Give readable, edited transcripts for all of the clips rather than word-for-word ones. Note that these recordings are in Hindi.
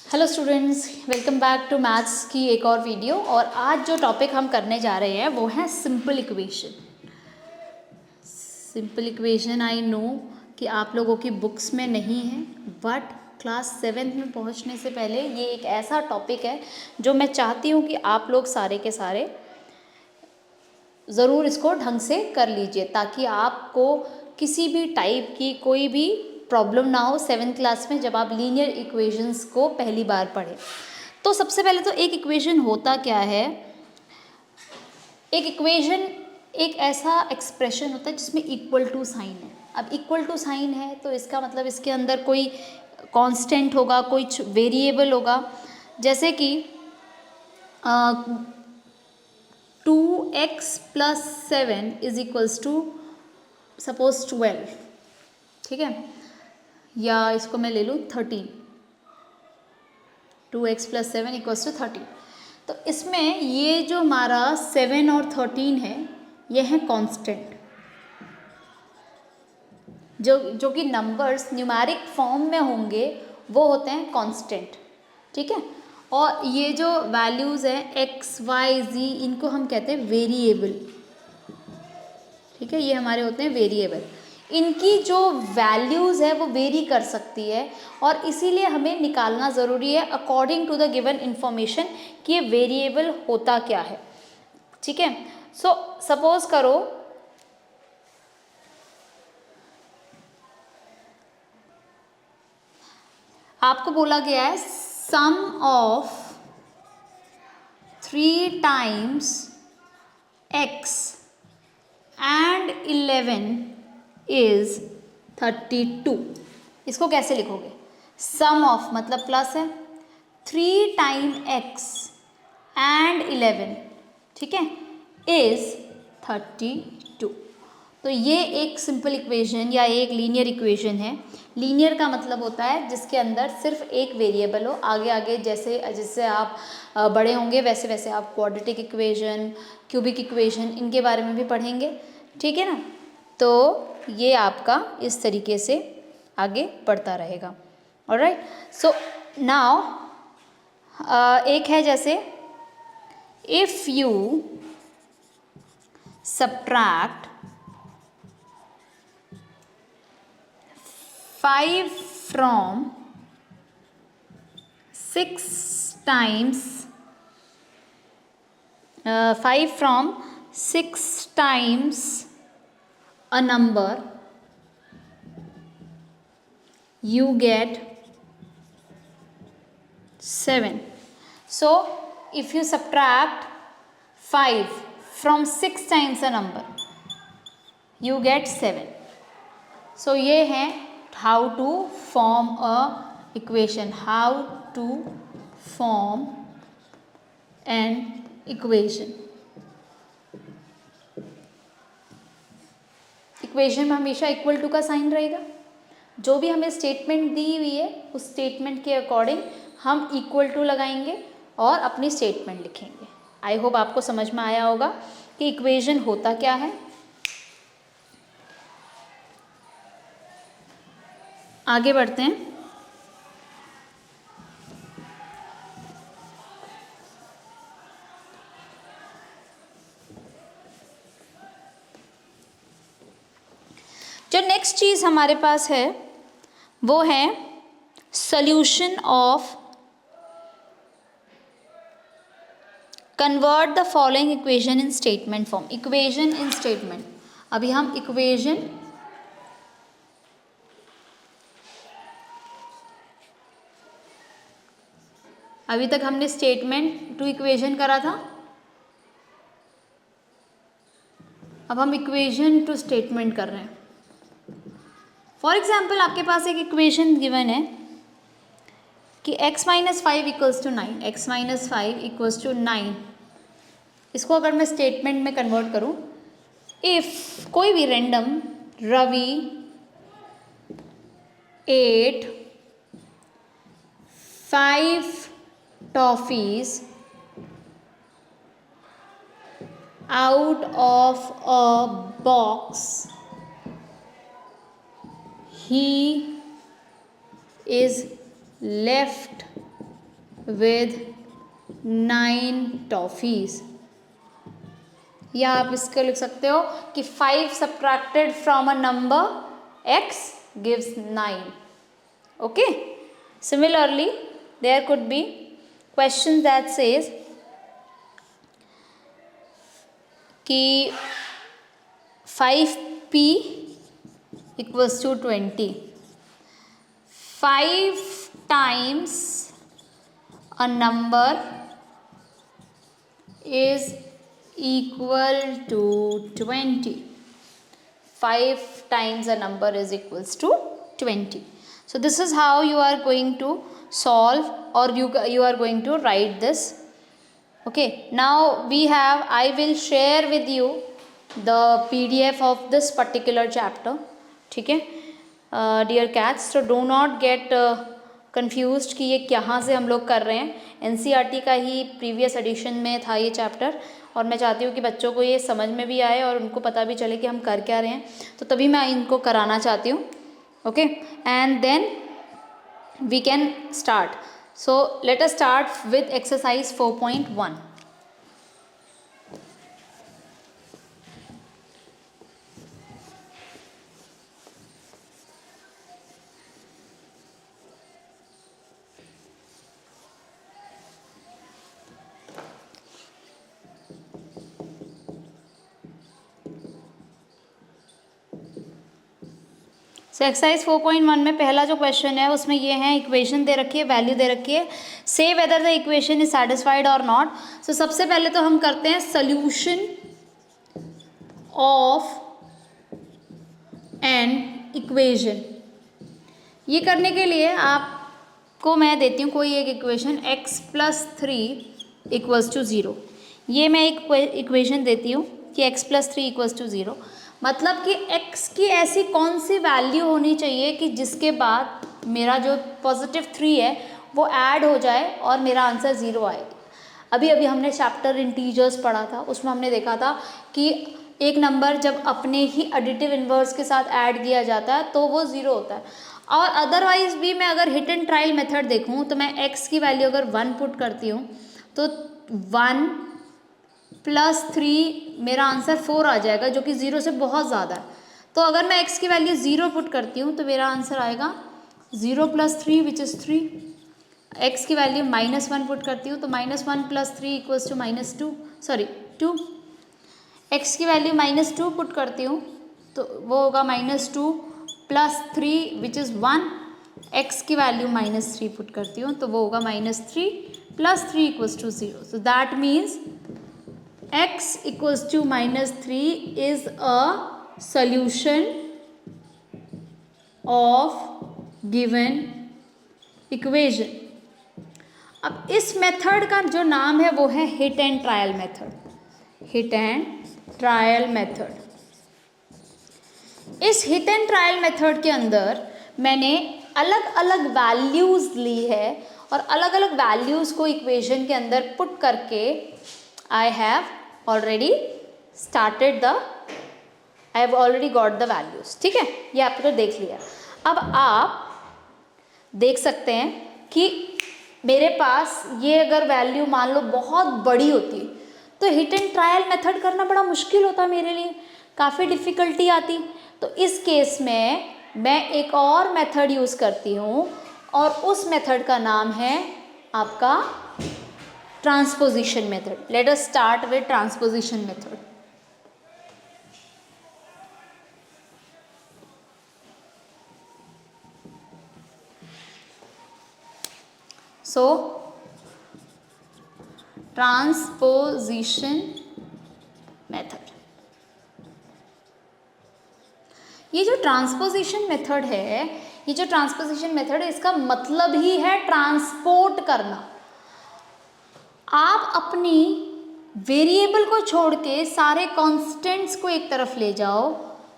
Hello students, welcome back to maths की एक और वीडियो। और आज जो टॉपिक हम करने जा रहे हैं वो है simple equation. Simple equation I know कि आप लोगों की बुक्स में नहीं है, बट क्लास 7th में पहुंचने से पहले ये एक ऐसा टॉपिक है जो मैं चाहती हूँ कि आप लोग सारे के सारे ज़रूर इसको ढंग से कर लीजिए, ताकि आपको किसी भी टाइप की कोई भी प्रॉब्लम ना हो 7th क्लास में जब आप लीनियर इक्वेशंस को पहली बार पढ़ें। तो सबसे पहले तो एक इक्वेशन होता क्या है। एक इक्वेशन एक ऐसा एक्सप्रेशन होता है जिसमें इक्वल टू साइन है। अब इक्वल टू साइन है तो इसका मतलब इसके अंदर कोई कांस्टेंट होगा, कुछ वेरिएबल होगा। जैसे कि 2x+7 is equals to suppose 12, ठीक है, या इसको मैं ले लूँ 13। 2x+7 equals to 13। तो इसमें ये जो हमारा 7 और 13 है ये है कांस्टेंट, जो कि नंबर्स न्यूमेरिक फॉर्म में होंगे वो होते हैं कांस्टेंट, ठीक है। और ये जो वैल्यूज़ हैं x, y, z, इनको हम कहते हैं वेरिएबल, ठीक है। ये हमारे होते हैं वेरिएबल। इनकी जो वैल्यूज़ है वो वेरी कर सकती है और इसीलिए हमें निकालना ज़रूरी है according to the given information कि ये वेरिएबल होता क्या है, ठीक है। सो सपोज करो आपको बोला गया है sum of 3 times x and 11 is 32। इसको कैसे लिखोगे? सम ऑफ मतलब प्लस है, 3 टाइम x एंड 11, ठीक है, इज 32। तो ये एक सिंपल इक्वेशन या एक लीनियर इक्वेशन है। लीनियर का मतलब होता है जिसके अंदर सिर्फ एक वेरिएबल हो। आगे आगे जैसे जैसे आप बड़े होंगे वैसे वैसे आप क्वाड्रेटिक इक्वेशन, क्यूबिक इक्वेशन, इनके बारे में भी पढ़ेंगे, ठीक है ना। तो ये आपका इस तरीके से आगे बढ़ता रहेगा। ऑलराइट, सो नाउ एक है जैसे if you subtract 5 from 6 times 5 from 6 times a number, you get 7. So if you subtract 5 from 6 times a number, you get 7. So ये है how to form a equation, how to form an equation. Equation में हमेशा इक्वल टू का साइन रहेगा। जो भी हमें स्टेटमेंट दी हुई है उस स्टेटमेंट के अकॉर्डिंग हम इक्वल टू लगाएंगे और अपनी स्टेटमेंट लिखेंगे। आई होप आपको समझ में आया होगा कि इक्वेशन होता क्या है। आगे बढ़ते हैं। जो नेक्स्ट चीज़ हमारे पास है वो है solution of convert the following equation in statement form. Equation in statement. अभी हम इक्वेशन अभी तक हमने स्टेटमेंट टू इक्वेशन करा था, अब हम इक्वेशन टू स्टेटमेंट कर रहे हैं। फॉर एग्जाम्पल आपके पास एक इक्वेशन गिवन है कि x-5 equals to 9, x-5 equals to 9। इसको अगर मैं स्टेटमेंट में कन्वर्ट करूं, इफ़ कोई भी random Ravi 8 5 toffees out of a box, he is left with 9 toffees. या आप इसको लिख सकते हो कि 5 subtracted from a number x gives 9। Okay, similarly there could be question that says कि 5p equals to 20। 5 times a number is equal to 20। 5 times a number is equals to 20। So this is how you are going to solve, or you are going to write this। Okay, now we have, I will share with you the PDF of this particular chapter। ठीक है dear cats, so do not get confused कि ये कहाँ से हम लोग कर रहे हैं। NCERT का ही प्रीवियस एडिशन में था ये चैप्टर, और मैं चाहती हूँ कि बच्चों को ये समझ में भी आए और उनको पता भी चले कि हम कर क्या रहे हैं, तो तभी मैं इनको कराना चाहती हूँ। Okay, and then we can start. So let us start with exercise 4.1। So exercise 4.1 में पहला जो क्वेश्चन है उसमें ये है, इक्वेशन दे रखी है, वैल्यू दे रखी है, से whether the equation is satisfied और नॉट। सो सबसे पहले तो हम करते हैं सोल्यूशन ऑफ एन इक्वेशन। ये करने के लिए आपको मैं देती हूँ कोई एक इक्वेशन, x + 3 = 0। ये मैं एक इक्वेशन देती हूँ कि x + 3 = 0, मतलब कि x की ऐसी कौन सी वैल्यू होनी चाहिए कि जिसके बाद मेरा जो +3 है वो ऐड हो जाए और मेरा आंसर 0 आए। अभी अभी हमने चैप्टर इंटीजर्स पढ़ा था, उसमें हमने देखा था कि एक नंबर जब अपने ही एडिटिव इन्वर्स के साथ ऐड किया जाता है तो वो 0 होता है। और अदरवाइज भी मैं अगर हिट एंड ट्रायल मेथड देखूँ तो मैं x की वैल्यू अगर 1 पुट करती हूँ तो 1 + 3 मेरा आंसर 4 आ जाएगा, जो कि 0 से बहुत ज़्यादा है। तो अगर मैं x की वैल्यू 0 पुट करती हूँ तो मेरा आंसर आएगा 0 + 3 विच इज़ 3। x की वैल्यू -1 पुट करती हूँ तो -1 + 3 = 2। x की वैल्यू -2 पुट करती हूँ तो वो होगा -2 + 3 विच इज़ 1। x की वैल्यू -3 पुट करती हूँ तो वो होगा -3 + 3 = 0। So that means x = -3 is a solution of given equation। अब इस मेथड का जो नाम है वो है hit and trial method. Hit and trial method. इस हिट एंड ट्रायल मेथड के अंदर मैंने अलग अलग वैल्यूज ली है और अलग अलग वैल्यूज को इक्वेशन के अंदर पुट करके I have already got the values। ठीक है, ये आपने तो देख लिया। अब आप देख सकते हैं कि मेरे पास ये अगर वैल्यू मान लो बहुत बड़ी होती तो हिट एंड ट्रायल मेथड करना बड़ा मुश्किल होता मेरे लिए, काफ़ी डिफ़िकल्टी आती। तो इस केस में मैं एक और मेथड यूज़ करती हूँ और उस मेथड का नाम है आपका transposition method. Late us start with transposition method. So transposition method, ये जो ट्रांसपोजिशन मेथड है, इसका मतलब ही है ट्रांसपोर्ट करना। आप अपनी वेरिएबल को छोड़ के सारे कांस्टेंट्स को एक तरफ ले जाओ,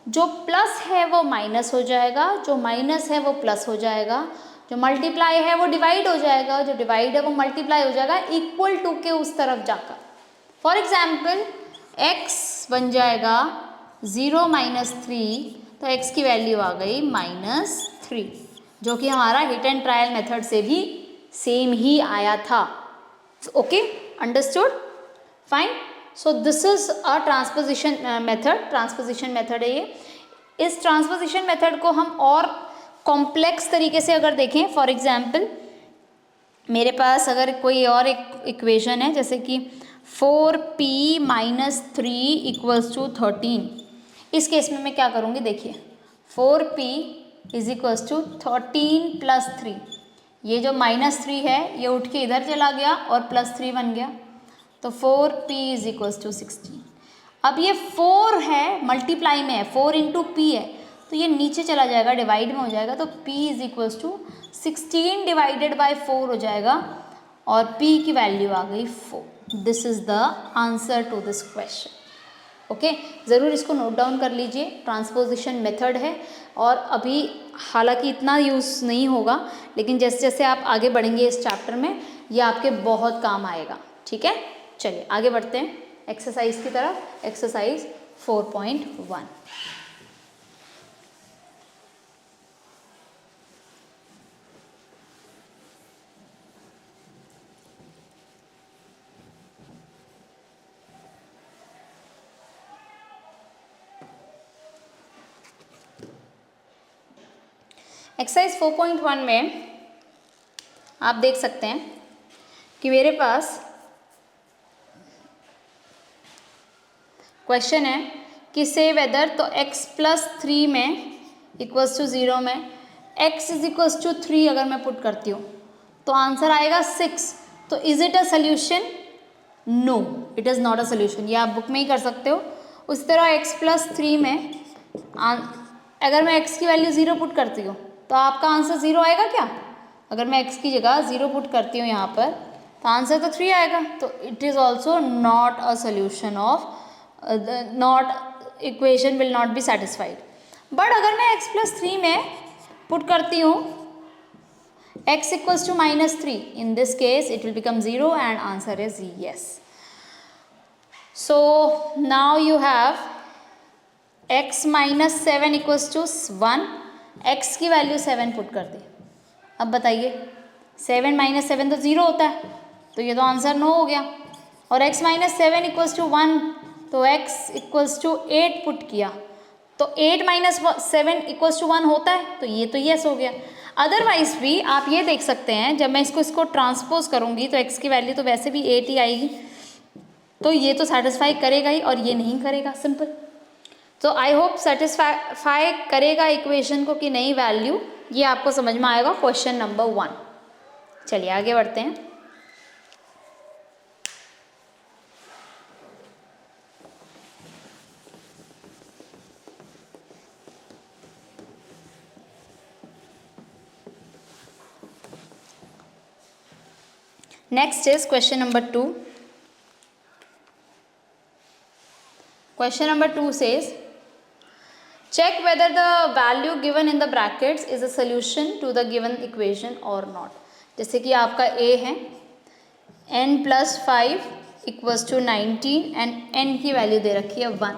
जो प्लस है वो माइनस हो जाएगा, जो माइनस है वो प्लस हो जाएगा, जो मल्टीप्लाई है वो डिवाइड हो जाएगा, जो डिवाइड है वो मल्टीप्लाई हो जाएगा इक्वल टू के उस तरफ जाकर। फॉर एग्जाम्पल x बन जाएगा 0 - 3, तो x की वैल्यू आ गई -3, जो कि हमारा हिट एंड ट्रायल मेथड से भी सेम ही आया था। Okay, understood, fine. So this is a transposition method, transposition method है ये। इस ट्रांसपोजिशन मेथड को हम और कॉम्प्लेक्स तरीके से अगर देखें, फॉर एग्जाम्पल मेरे पास अगर कोई और एक इक्वेशन है जैसे कि 4p माइनस 3 इक्वल्स टू 13, इस केस में मैं क्या करूँगी, देखिए 4p is equals to 13 plus 3, ये जो -3 है ये उठ के इधर चला गया और +3 बन गया, तो 4p इज इक्वल्स टू 16। अब ये 4 है, मल्टीप्लाई में है, 4 इंटू पी है, तो ये नीचे चला जाएगा, डिवाइड में हो जाएगा, तो p is equals to 16 divided by 4 हो जाएगा और p की वैल्यू आ गई 4। This is the answer to this question. Okay, ज़रूर इसको नोट डाउन कर लीजिए, ट्रांसपोजिशन मेथड है और अभी हालांकि इतना यूज़ नहीं होगा, लेकिन जैसे जैसे आप आगे बढ़ेंगे इस चैप्टर में ये आपके बहुत काम आएगा। ठीक है, चलिए आगे बढ़ते हैं एक्सरसाइज की तरफ। एक्सरसाइज 4.1। एक्सरसाइज 4.1 में आप देख सकते हैं कि मेरे पास क्वेश्चन है कि से वेदर, तो x प्लस 3 में इक्वल्स टू 0 में x इज इक्वल्स टू 3 अगर मैं पुट करती हूँ तो आंसर आएगा 6। तो is it a solution? No, it is not a solution. ये आप बुक में ही कर सकते हो। उस तरह x प्लस 3 में अगर मैं x की वैल्यू 0 पुट करती हूँ तो आपका आंसर 0 आएगा क्या? अगर मैं x की जगह 0 पुट करती हूँ यहाँ पर तो आंसर तो 3 आएगा। तो it is also not a solution of equation will not be satisfied. But अगर मैं x प्लस 3 में पुट करती हूँ x equals to -3, in this case it will become 0 and answer is yes. So now you have x minus 7 equals to 1, x की वैल्यू 7 पुट कर दी। अब बताइए 7 माइनस 7 तो 0 होता है, तो ये तो आंसर 9 हो गया। और x माइनस 7 इक्वल्स टू 1, तो x इक्वल्स टू 8 पुट किया, तो 8 माइनस 7 इक्वल्स टू 1 होता है, तो ये तो यस हो गया। अदरवाइज भी आप ये देख सकते हैं, जब मैं इसको ट्रांसपोज करूँगी तो x की वैल्यू तो वैसे भी 8 ही आएगी, तो ये तो सेटिस्फाई करेगा ही और ये नहीं करेगा, सिंपल। तो आई होप सेटिस्फाई करेगा इक्वेशन को कि नहीं वैल्यू, ये आपको समझ में आएगा क्वेश्चन नंबर 1। चलिए आगे बढ़ते हैं। Next is question number 2। Question number 2 says check whether the value given in the brackets is a solution to the given equation or not। जैसे कि आपका a है n plus 5 equals to 19 and n की वैल्यू दे रखी है 1।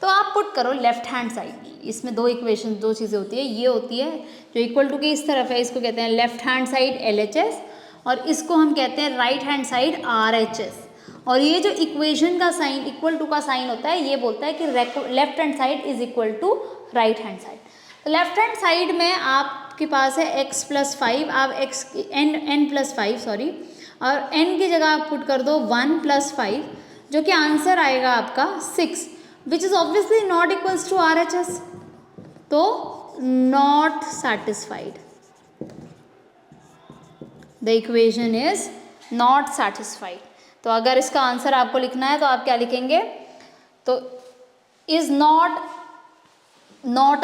तो आप पुट करो लेफ्ट हैंड साइड। इसमें दो इक्वेशन, दो चीज़ें होती है। ये होती है जो इक्वल टू की इस तरफ है, इसको कहते हैं लेफ्ट हैंड साइड LHS, और इसको हम कहते हैं राइट हैंड साइड RHS। और ये जो इक्वेशन का साइन, इक्वल टू का साइन होता है, ये बोलता है कि left hand side is equal to right hand side. तो लेफ्ट हैंड साइड में आपके पास है x प्लस 5, आप n प्लस 5 सॉरी, और n की जगह आप पुट कर दो 1 प्लस 5, जो कि आंसर आएगा आपका 6, which is obviously not equals to RHS, तो not satisfied. The equation is not satisfied. तो अगर इसका आंसर आपको लिखना है तो आप क्या लिखेंगे? तो is not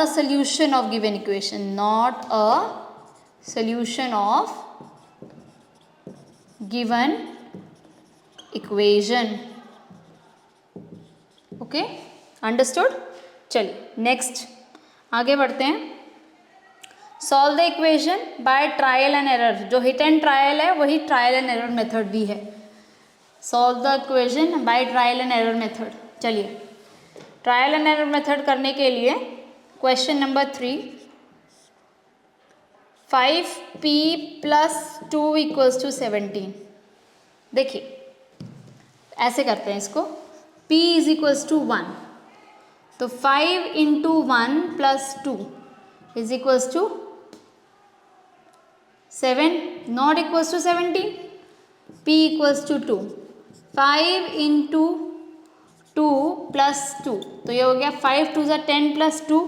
a solution of given equation, not a solution of given equation. Okay, understood. चलिए नेक्स्ट आगे बढ़ते हैं। Solve the equation by trial and error. जो हिट एंड ट्रायल है वही ट्रायल एंड एरर मेथड भी है। Solve the equation by trial and error method. चलिए ट्रायल एंड एरर मेथड करने के लिए क्वेश्चन नंबर 3, 5p + 2 = 17। देखिए ऐसे करते हैं इसको, p = 1, तो 5 × 1 + 2 = 7, नॉट इक्वल्स टू 17, p = 2, 5 × 2 + 2, तो ये हो गया 5 × 2 = 10 + 2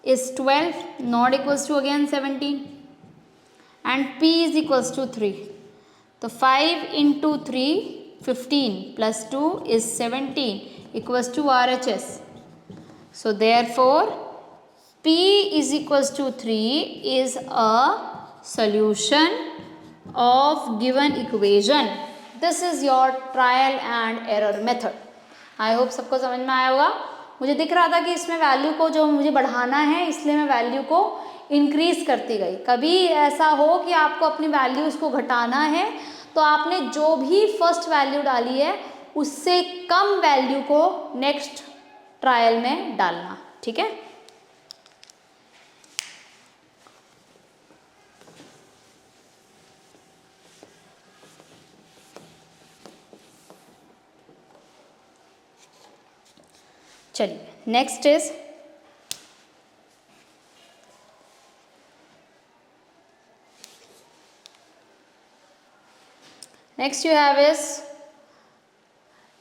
is 12, not equals to again 17, and p = 3, तो 5 × 3 15 + 2 is 17 equals to RHS. So therefore p = 3 is a solution of given equation. This is your trial and error method. I hope सबको समझ में आया होगा। मुझे दिख रहा था कि इसमें वैल्यू को जो मुझे बढ़ाना है, इसलिए मैं वैल्यू को इंक्रीज करती गई। कभी ऐसा हो कि आपको अपनी वैल्यूज़ को घटाना है तो आपने जो भी फर्स्ट वैल्यू डाली है उससे कम वैल्यू को नेक्स्ट ट्रायल में डालना, ठीक है। चलिए next is next you have is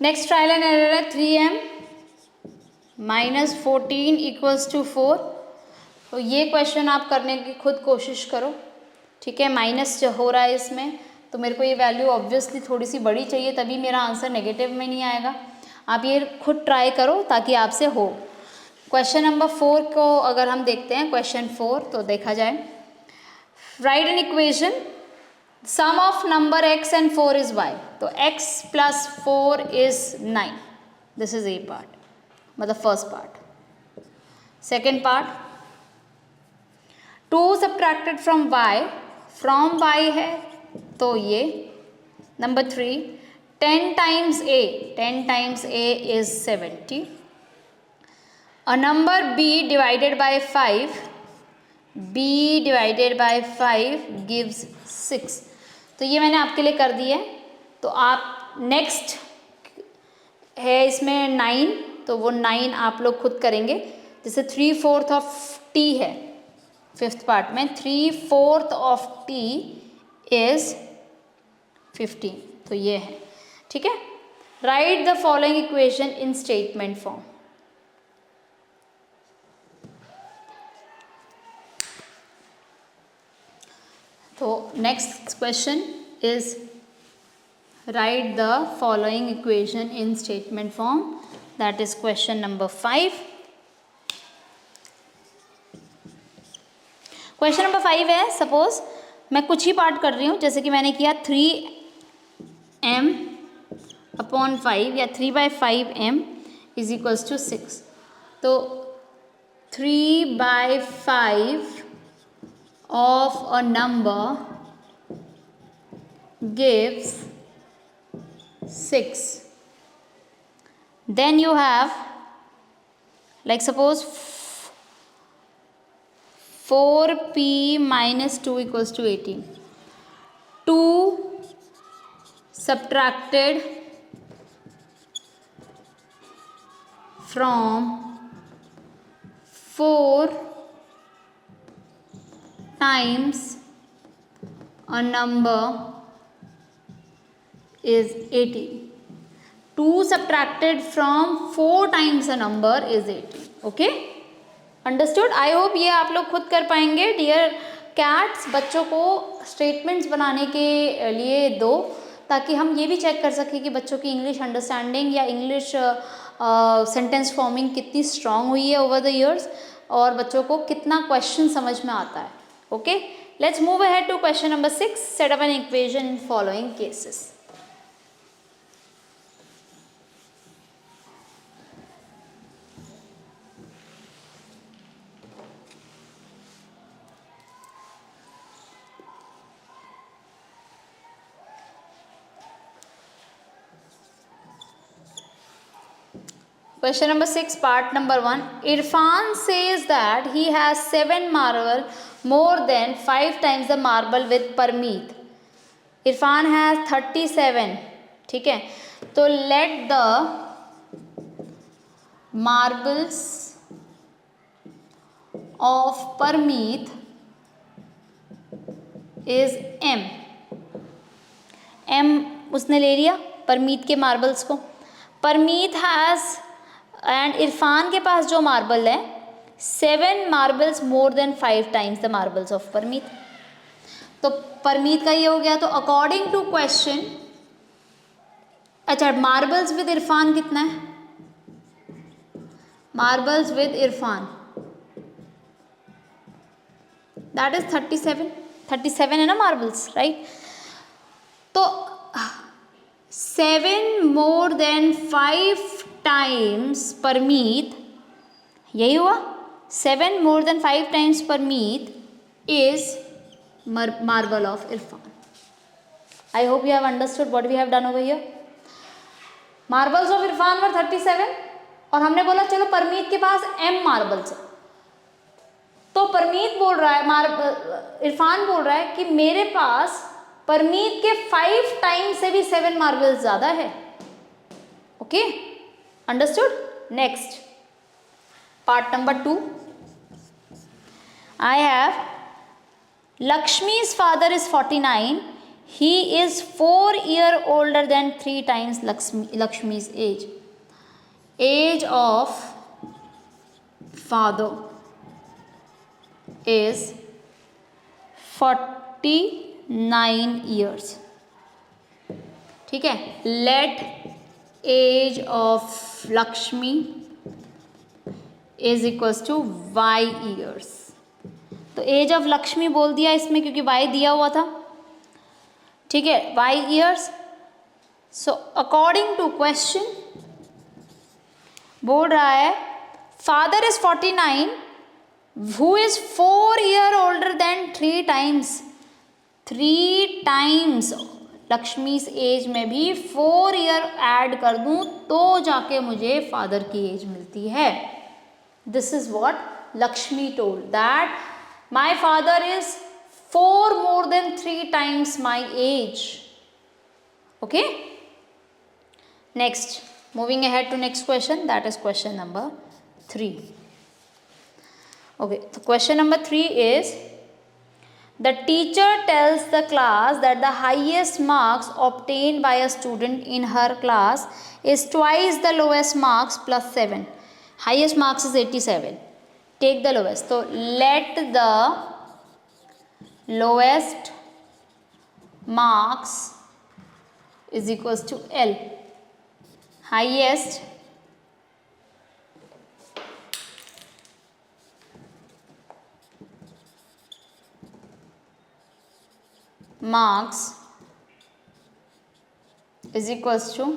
next trial and error है 3m - 14 = 4। तो ये क्वेश्चन आप करने की खुद कोशिश करो, ठीक है। माइनस जो हो रहा है इसमें, तो मेरे को ये वैल्यू ऑब्वियसली थोड़ी सी बड़ी चाहिए, तभी मेरा आंसर नेगेटिव में नहीं आएगा। आप ये खुद ट्राई करो ताकि आपसे हो। क्वेश्चन नंबर 4 को अगर हम देखते हैं, क्वेश्चन 4 तो देखा जाए, write an equation sum of number x and 4 is y, तो x + 4 is 9, this is a part, मतलब first part. Second part, 2 subtracted from y है तो ये। Number 3, 10 times a is 70, a number b divided by 5 gives 6। तो ये मैंने आपके लिए कर दिया है। तो आप नेक्स्ट है इसमें 9, तो वो 9 आप लोग खुद करेंगे। जैसे 3/4 ऑफ t है फिफ्थ पार्ट में, 3/4 ऑफ t इज 15, तो ये है, ठीक है। Write the following equation in statement form. तो next question is write the following equation in statement form, that is question number 5। Question number 5 है, सपोज मैं कुछ ही पार्ट कर रही हूँ, जैसे कि मैंने किया 3m/5 या 3/5m = 6। तो 3/5 of a number gives 6. Then you have, like suppose 4p - 2 = 18. 2 subtracted from 4 times a number is 18. 2 subtracted from 4 times a number is 18. Okay, understood. I hope ये आप लोग खुद कर पाएंगे। डियर कैट्स, बच्चों को स्टेटमेंट्स बनाने के लिए दो, ताकि हम ये भी चेक कर सकें कि बच्चों की इंग्लिश अंडरस्टैंडिंग या इंग्लिश सेंटेंस फॉर्मिंग कितनी स्ट्रांग हुई है ओवर द ईयर्स, और बच्चों को कितना क्वेश्चन समझ में आता है। Okay, let's move ahead to question number 6, set up an equation in following cases. Question number 6, part number 1. Irfan says that he has 7 marble more than 5 times the marble with Parmeet. Irfan has 37. ठीक है, तो let the marbles of Parmeet is M. M उसने ले लिया परमीत के मार्बल्स को. परमीत हैज़ एंड इरफान के पास जो मार्बल है 7 marbles more than 5 times the marbles of Parmeet. तो परमीत का ये हो गया. तो अकॉर्डिंग टू क्वेश्चन, अच्छा मार्बल्स विद इरफान कितना है? Marbles with Irfan that is 37 है ना मार्बल्स, राइट? तो 7 मोर देन 5 टाइम्स परमीत, यही हुआ. 7 more than 5 times Parmeet is marble of Irfan. I hope you have understood what we have done over here. Marbles of Irfan were 37 और हमने बोला चलो परमीत के पास M मार्बल्स है. तो परमीत बोल रहा है, इरफान बोल रहा है कि मेरे पास परमीत के 5 टाइम से भी 7 मार्बल्स ज़्यादा है. Okay, understood. Next part number 2. I have Lakshmi's father is 49. He is 4 years older than 3 times Lakshmi's age. Age of father is 49 years. ठीक है. Let age of Lakshmi is equals to y years. तो एज ऑफ लक्ष्मी बोल दिया इसमें क्योंकि वाई दिया हुआ था. ठीक है, y years. So according to question बोल रहा है father is 49 who is 4 year older than 3 times. 3 times Lakshmi's age में भी 4 ईयर ऐड कर दूं तो जाके मुझे फादर की एज मिलती है. This is what Lakshmi told, that my father is 4 more than 3 times my age. Okay, next, moving ahead to next question, that is question number 3. Okay, so question number 3 is the teacher tells the class that the highest marks obtained by a student in her class is twice the lowest marks plus 7. Highest marks is 87. Take the lowest. So let the lowest marks is equals to L. Highest marks is equals to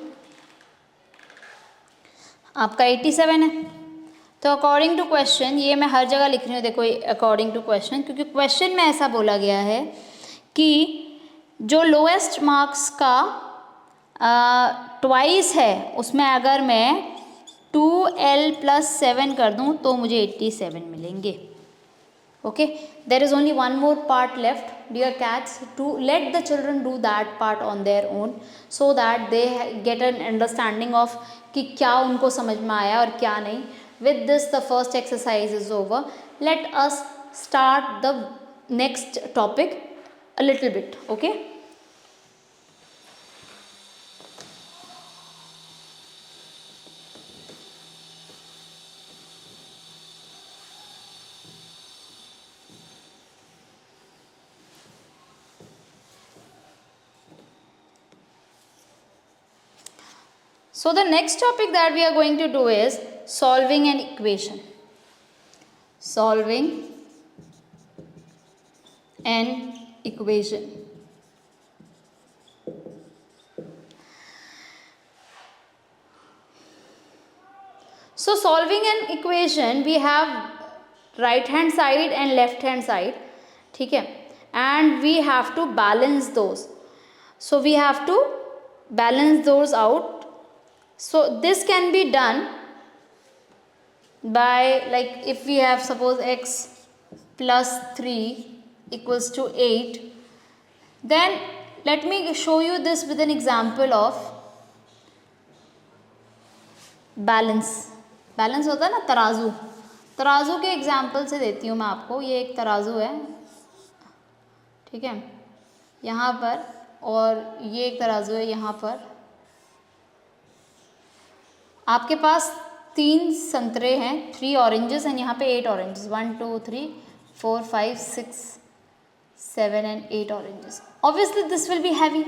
आपका 87 है. तो अकॉर्डिंग टू क्वेश्चन, ये मैं हर जगह लिख रही हूँ देखो अकॉर्डिंग टू क्वेश्चन, क्योंकि क्वेश्चन में ऐसा बोला गया है कि जो लोएस्ट मार्क्स का ट्वाइस है उसमें अगर मैं 2L + 7 कर दूँ तो मुझे 87 मिलेंगे. Okay, there is only one more part left dear kids, to let the children do that part on their own so that they get an understanding of कि क्या उनको समझ में आया और क्या नहीं. With this, the first exercise is over. Let us start the next topic a little bit. Okay. So the next topic that we are going to do is solving an equation. Solving an equation. So solving an equation, we have right hand side and left hand side. ठीक है, and we have to balance those. So we have to balance those out. So this can be done by, like if we have suppose x plus 3 equals to 8, then let me show you this with an example of balance. Balance होता है ना, तराजू. तराजू के एग्जाम्पल से देती हूँ मैं आपको. ये एक तराजू है, ठीक है, यहाँ पर, और ये एक तराजू है यहाँ पर. आपके पास 3 संतरे हैं, 3 ऑरेंजेस, एंड यहाँ पे 8 oranges. 1 2 3 4 5 6 7 and 8 oranges. Obviously this will be heavy.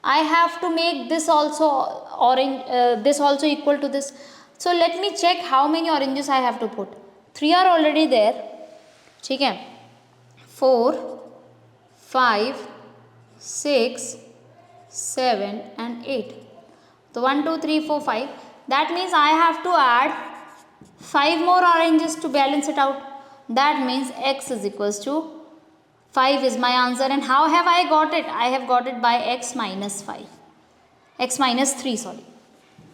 I have to make this also orange, this also equal to this. So let me check how many oranges I have to put. 3 are already there, ठीक है. 4 5 6 7 and 8. So 1 2 3 4 5. That means I have to add 5 more oranges to balance it out. That means x is equals to 5 is my answer. And how have I got it? I have got it by x minus 5. x minus 3, sorry.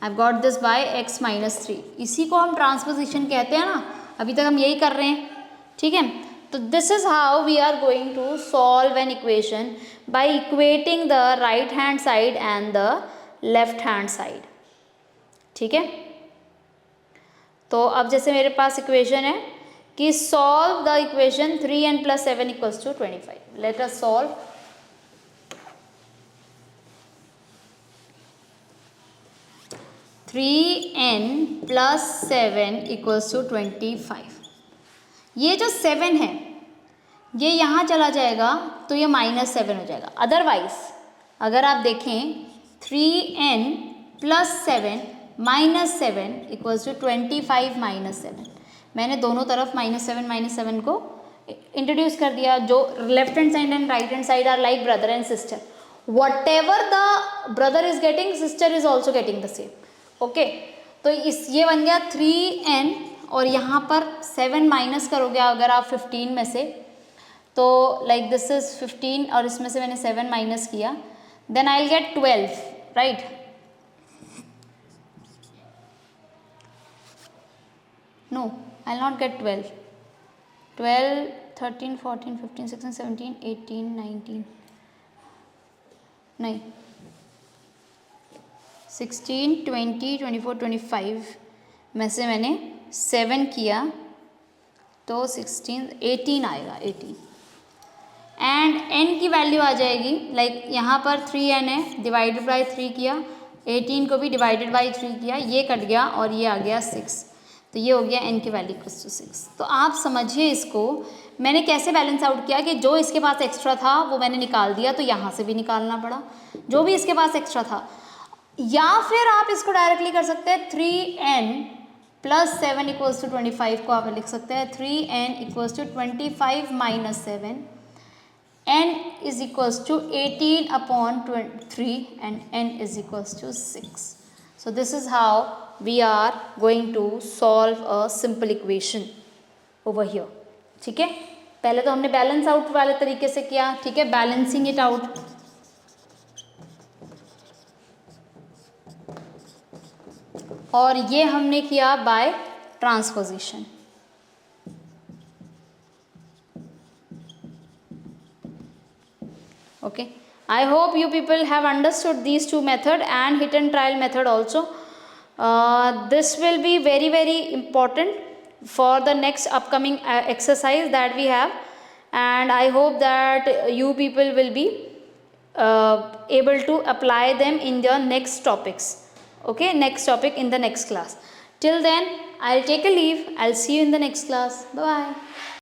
I've got this by x minus 3. इसी को हम ट्रांसपोजिशन कहते हैं ना, अभी तक हम यही कर रहे हैं, ठीक है. तो this is how we are going to solve an equation by equating the right hand side and the left hand side, ठीक है. तो अब जैसे मेरे पास इक्वेशन है कि solve the equation 3n plus 7 equals to 25. Let us solve. Three n plus 7 equals to 25. ये जो 7 है ये यहाँ चला जाएगा तो ये -7 हो जाएगा. अदरवाइज अगर आप देखें 3n plus 7 minus 7 equals to 25 minus 7. मैंने दोनों तरफ -7 को इंट्रोड्यूस कर दिया. जो left hand side and right hand side are like brother and sister. Whatever the brother is getting, sister is also getting the same. Okay, तो इस ये बन गया 3n, और यहाँ पर 7 माइनस करोगे अगर आप 15 में से, तो लाइक दिस इज 15 और इसमें से मैंने 7 माइनस किया, then I will get 12, right. No, I'll not get 12. 12, 13, 14, 15, 16, 17, 18, 19. नहीं, 16, 20, 24, 25 में से मैंने 7 किया तो 16, 18 आएगा, 18. एंड n की वैल्यू आ जाएगी, लाइक यहाँ पर 3n है, डिवाइडेड बाई 3 किया, 18 को भी डिवाइडेड बाई 3 किया, ये कट गया और ये आ गया 6. तो ये हो गया n की वैल्यू इक्वल्स टू 6. तो आप समझिए इसको मैंने कैसे बैलेंस आउट किया कि जो इसके पास एक्स्ट्रा था वो मैंने निकाल दिया, तो यहाँ से भी निकालना पड़ा जो भी इसके पास एक्स्ट्रा था. या फिर आप इसको डायरेक्टली कर सकते हैं, 3n प्लस 7 इक्वल्स टू 25 को आप लिख सकते हैं 3n equals to 25 minus 7, n is equals to 18 upon 3 and n is equals to 6. So this is how we are going to solve a simple equation over here. ठीक है, पहले तो हमने बैलेंस आउट वाले तरीके से किया, ठीक है, बैलेंसिंग इट आउट. और ये हमने किया by transposition. Okay, I hope you people have understood these two method and hit and trial method also. This will be very very important for the next upcoming exercise that we have, and I hope that you people will be able to apply them in your next topics. Okay, next topic in the next class. Till then I'll take a leave. I'll see you in the next class. Bye bye.